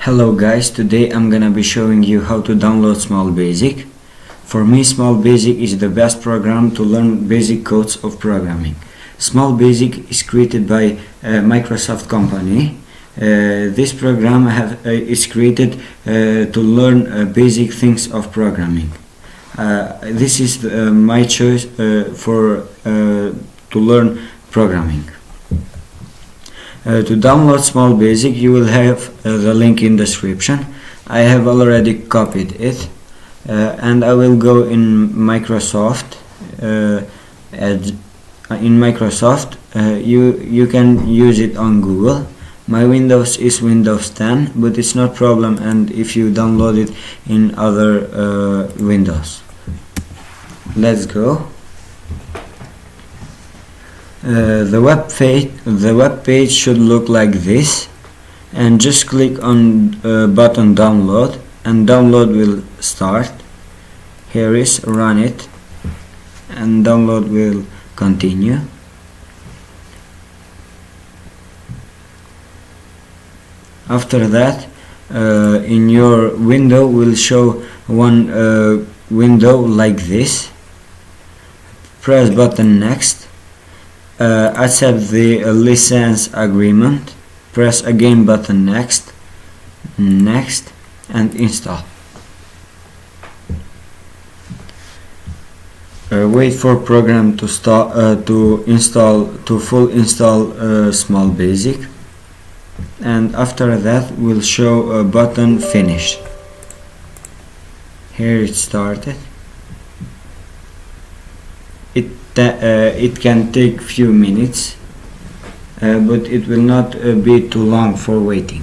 Hello guys, today I'm gonna be showing you how to download Small Basic. For me, Small Basic is the best program to learn basic codes of programming. Small Basic is created by Microsoft company. This program is created to learn basic things of programming. This is my choice to learn programming. To download Small Basic, you will have the link in description. I have already copied it, and I will go in Microsoft. In Microsoft, you can use it on Google. My Windows is Windows 10, but it's not problem, and if you download it in other Windows. Let's go. The web page should look like this, and just click on button download, and download will start. Here is run it, and download will continue. After that, in your window will show one window like this. Press button next. Accept the license agreement. Press again button next, and install. Wait for program to full install Small Basic, and after that will show a button finish. Here it started. It can take few minutes, but it will not be too long for waiting.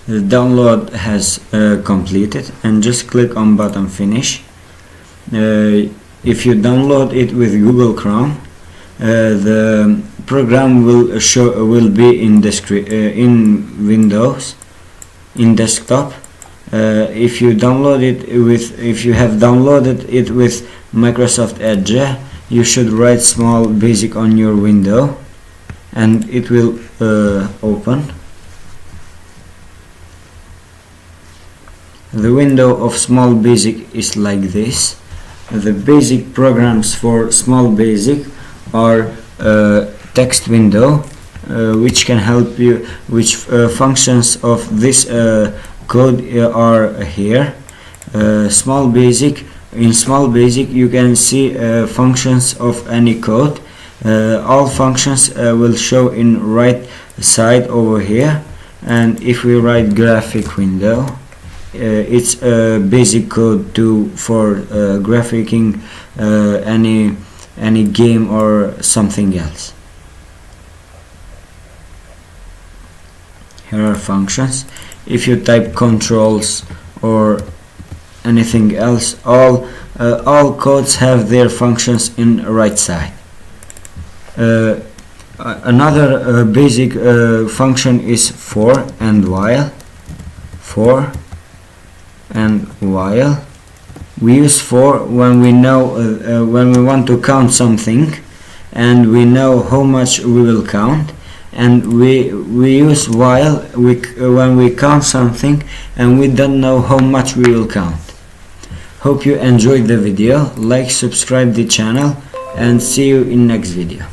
The download has completed, and just click on button finish. If you download it with Google Chrome, the program will be in Windows in desktop. If you have downloaded it with Microsoft Edge, you should write Small Basic on your window, and it will open. The window of Small Basic is like this. The basic programs for Small Basic are text window, which can help you, which functions of this code are here. In Small Basic you can see functions of any code. All functions will show in right side over here, and if we write graphic window, it's a basic code for graphicing any game or something else. Here are functions. If you type controls or anything else, all codes have their functions in right side. Another basic function is for and while. For and while. We use for when we know when we want to count something, and we know how much we will count, and we use while when we count something and we don't know how much we will count. Hope you enjoyed the video. Like, subscribe the channel, and see you in next video.